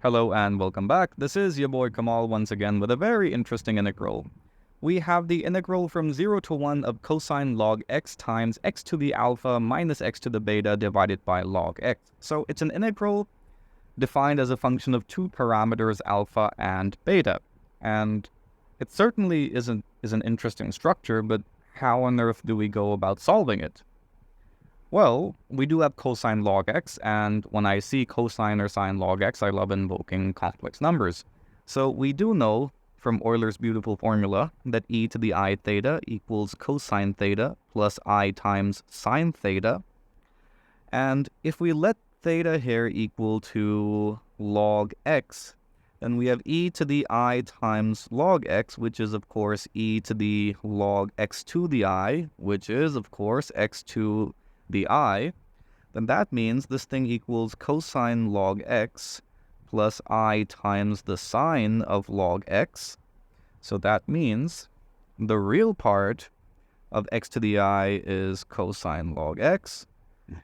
Hello and welcome back. This is your boy Kamal once again with a very interesting integral. We have the integral from 0 to 1 of cosine log x times x to the alpha minus x to the beta divided by log x. So it's an integral defined as a function of two parameters alpha and beta. And it certainly is an interesting structure, but how on earth do we go about solving it? Well, we do have cosine log x, and when I see cosine or sine log x, I love invoking complex numbers. So we do know from Euler's beautiful formula that e to the I theta equals cosine theta plus I times sine theta. And if we let theta here equal to log x, then we have e to the I times log x, which is of course e to the log x to the I, which is of course x to the I, then that means this thing equals cosine log x plus I times the sine of log x. So that means the real part of x to the I is cosine log x,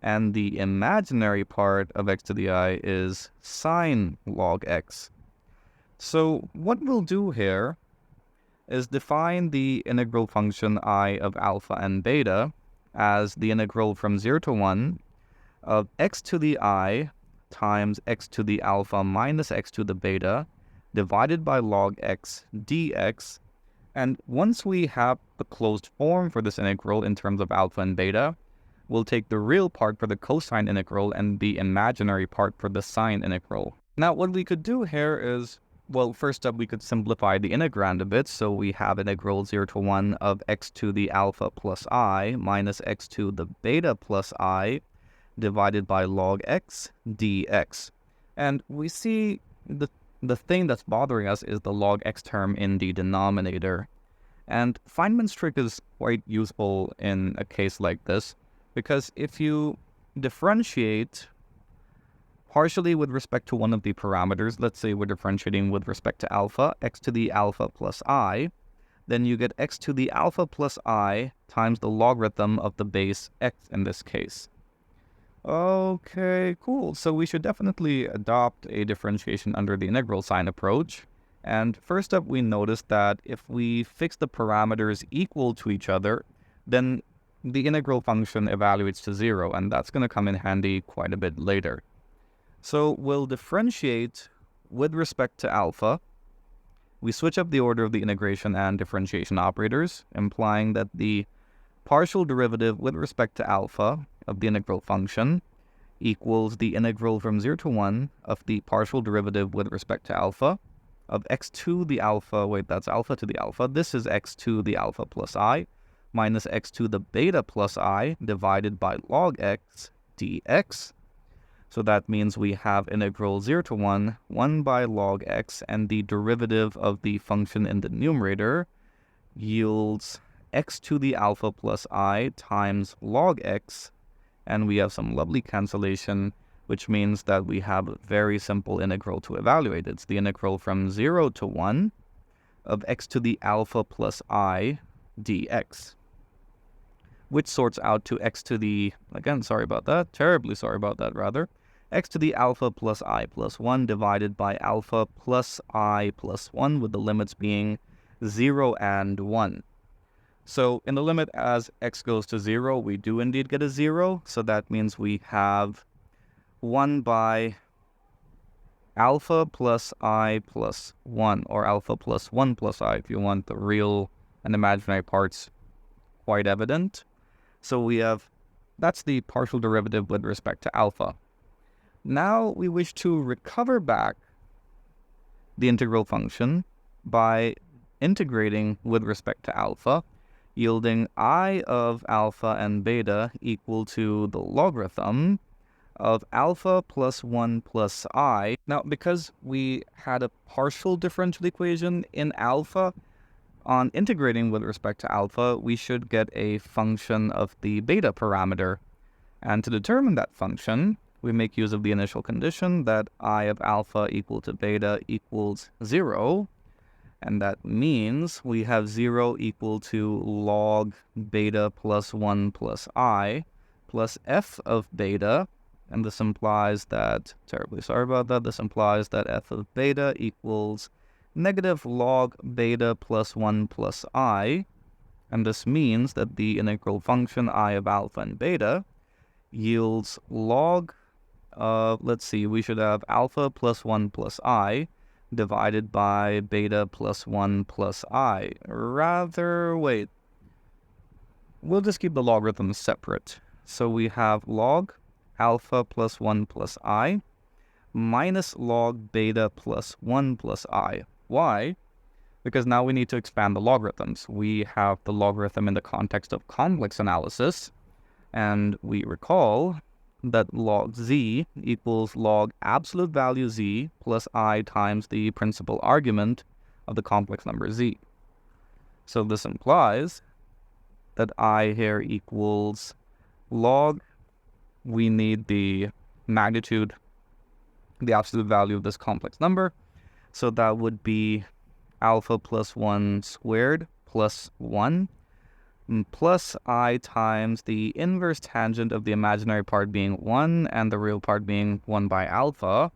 and the imaginary part of x to the I is sine log x. So what we'll do here is define the integral function I of alpha and beta as the integral from 0 to 1 of x to the I times x to the alpha minus x to the beta divided by log x dx. And once we have the closed form for this integral in terms of alpha and beta, we'll take the real part for the cosine integral and the imaginary part for the sine integral. Now, what we could do here is, well, first up, we could simplify the integrand a bit. So we have integral 0 to 1 of x to the alpha plus I minus x to the beta plus I divided by log x dx. And we see the thing that's bothering us is the log x term in the denominator. And Feynman's trick is quite useful in a case like this, because if you differentiate partially with respect to one of the parameters, let's say we're differentiating with respect to alpha, x to the alpha plus I, then you get x to the alpha plus I times the logarithm of the base x in this case. Okay, cool. So we should definitely adopt a differentiation under the integral sign approach. And first up, we notice that if we fix the parameters equal to each other, then the integral function evaluates to 0, and that's going to come in handy quite a bit later. So we'll differentiate with respect to alpha. We switch up the order of the integration and differentiation operators, implying that the partial derivative with respect to alpha of the integral function equals the integral from 0 to 1 of the partial derivative with respect to alpha of x to the alpha, wait, that's alpha to the alpha. This is x to the alpha plus I minus x to the beta plus I divided by log x dx. So that means we have integral 0 to 1 by log x, and the derivative of the function in the numerator yields x to the alpha plus I times log x, and we have some lovely cancellation, which means that we have a very simple integral to evaluate. It's the integral from 0 to 1 of x to the alpha plus I dx, which sorts out to x to the, again, sorry about that, terribly sorry about that rather, x to the alpha plus I plus 1 divided by alpha plus I plus 1, with the limits being 0 and 1. So in the limit as x goes to 0, we do indeed get a 0. So that means we have 1 by alpha plus I plus 1, or alpha plus 1 plus I, if you want the real and imaginary parts quite evident. So we have, that's the partial derivative with respect to alpha. Now we wish to recover back the integral function by integrating with respect to alpha, yielding I of alpha and beta equal to the logarithm of alpha plus 1 plus I. Now, because we had a partial differential equation in alpha, on integrating with respect to alpha, we should get a function of the beta parameter. And to determine that function, we make use of the initial condition that I of alpha equal to beta equals 0. And that means we have 0 equal to log beta plus 1 plus I plus f of beta And this implies that, terribly sorry about that, this implies that f of beta equals negative log beta plus 1 plus I. And this means that the integral function I of alpha and beta yields log of, let's see, we should have alpha plus 1 plus I divided by beta plus 1 plus I. Wait. We'll just keep the logarithms separate. So we have log alpha plus 1 plus I minus log beta plus 1 plus I. Why? Because now we need to expand the logarithms. We have the logarithm in the context of complex analysis, and we recall that log z equals log absolute value z plus I times the principal argument of the complex number z. So this implies that I here equals log, we need the magnitude, the absolute value of this complex number. So that would be alpha plus 1 squared plus 1 plus I times the inverse tangent of the imaginary part being 1 and the real part being 1 by alpha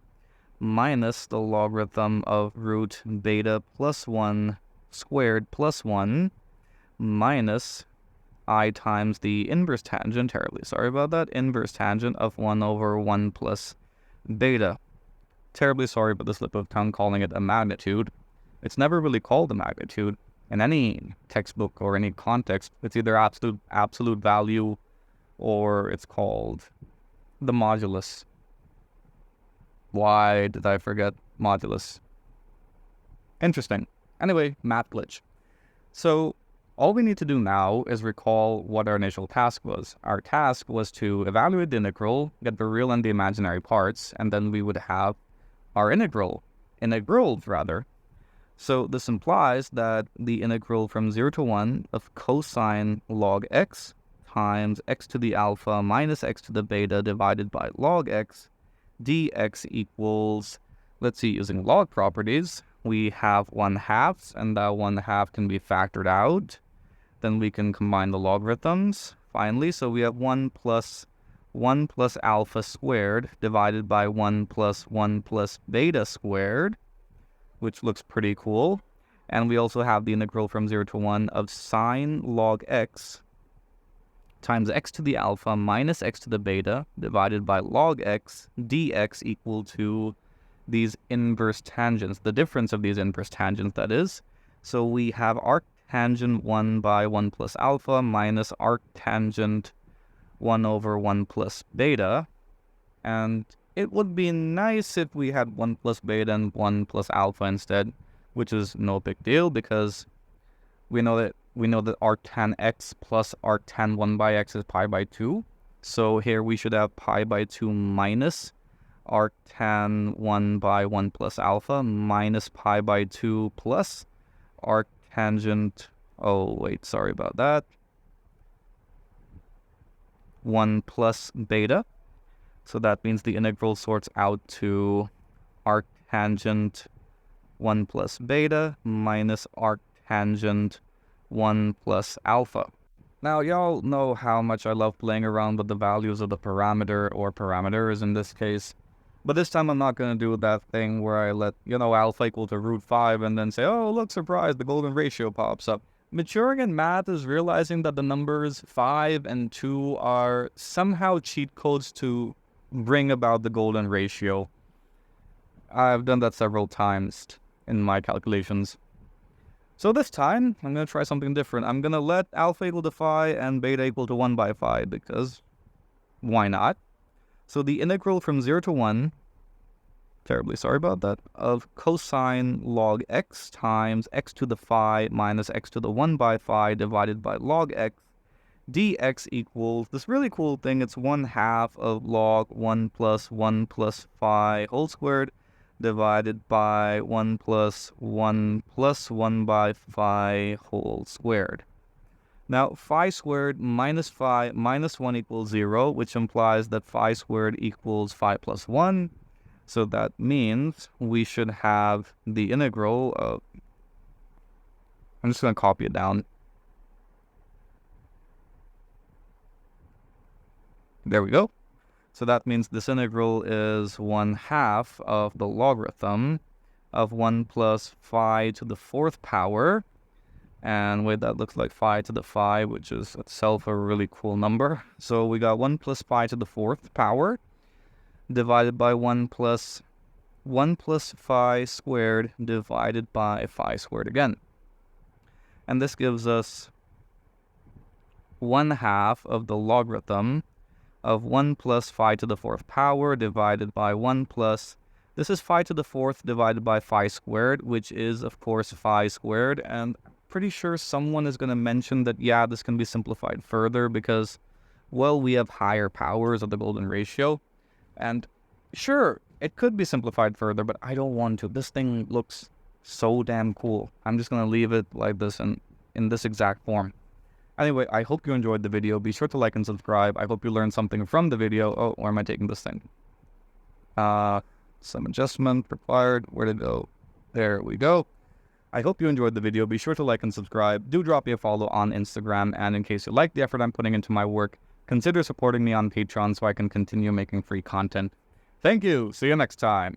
minus the logarithm of root beta plus 1 squared plus 1 minus I times the inverse tangent, terribly sorry about that, inverse tangent of 1 over 1 plus beta. Terribly sorry about the slip of tongue calling it a magnitude. It's never really called a magnitude in any textbook or any context. It's either absolute value or it's called the modulus. Why did I forget modulus? Interesting. Anyway, math glitch. So all we need to do now is recall what our initial task was. Our task was to evaluate the integral, get the real and the imaginary parts, and then we would have our integrals rather. So this implies that the integral from 0 to 1 of cosine log x times x to the alpha minus x to the beta divided by log x dx equals, let's see, using log properties, we have 1/2, and that 1/2 can be factored out. Then we can combine the logarithms, finally. So we have 1 plus alpha squared divided by 1 plus beta squared, which looks pretty cool. And we also have the integral from 0 to 1 of sine log x times x to the alpha minus x to the beta divided by log x dx equal to these inverse tangents, the difference of these inverse tangents, that is. So we have arctangent 1 by 1 plus alpha minus arctangent 1 over 1 plus beta. And it would be nice if we had 1 plus beta and 1 plus alpha instead, which is no big deal because we know that arctan x plus arctan 1 by x is pi by 2. So here we should have pi by 2 minus arctan 1 by 1 plus alpha minus pi by 2 plus arctangent, oh wait, sorry about that, 1 plus beta. So that means the integral sorts out to arctangent 1 plus beta minus arctangent 1 plus alpha. Now, y'all know how much I love playing around with the values of the parameter, or parameters in this case. But this time I'm not going to do that thing where I let, alpha equal to root 5 and then say, oh, look, surprise, the golden ratio pops up. Maturing in math is realizing that the numbers 5 and 2 are somehow cheat codes to bring about the golden ratio. I've done that several times in my calculations. So this time, I'm going to try something different. I'm going to let alpha equal to phi and beta equal to 1 by phi, because why not? So the integral from 0 to 1, terribly sorry about that, of cosine log x times x to the phi minus x to the 1 by phi divided by log x dx equals this really cool thing. It's 1/2 of log 1 plus phi whole squared divided by 1 plus 1 by phi whole squared. Now, phi squared minus phi minus 1 equals 0, which implies that phi squared equals phi plus 1. So that means we should have the integral of, I'm just going to copy it down. There we go. So that means this integral is 1/2 of the logarithm of 1 plus phi to the 4th power. And wait, that looks like phi to the phi, which is itself a really cool number. So we got 1 plus phi to the 4th power divided by 1 plus phi squared divided by phi squared again. And this gives us 1/2 of the logarithm of 1 plus phi to the 4th power divided by 1 plus, this is phi to the 4th divided by phi squared, which is, of course, phi squared. And I'm pretty sure someone is going to mention that, yeah, this can be simplified further because, well, we have higher powers of the golden ratio. And sure, it could be simplified further, but I don't want to. This thing looks so damn cool. I'm just going to leave it like this and in this exact form. Anyway, I hope you enjoyed the video. Be sure to like and subscribe. I hope you learned something from the video. Oh, where am I taking this thing? Some adjustment required. Where did it go? There we go. I hope you enjoyed the video. Be sure to like and subscribe. Do drop me a follow on Instagram. And in case you like the effort I'm putting into my work, consider supporting me on Patreon so I can continue making free content. Thank you. See you next time.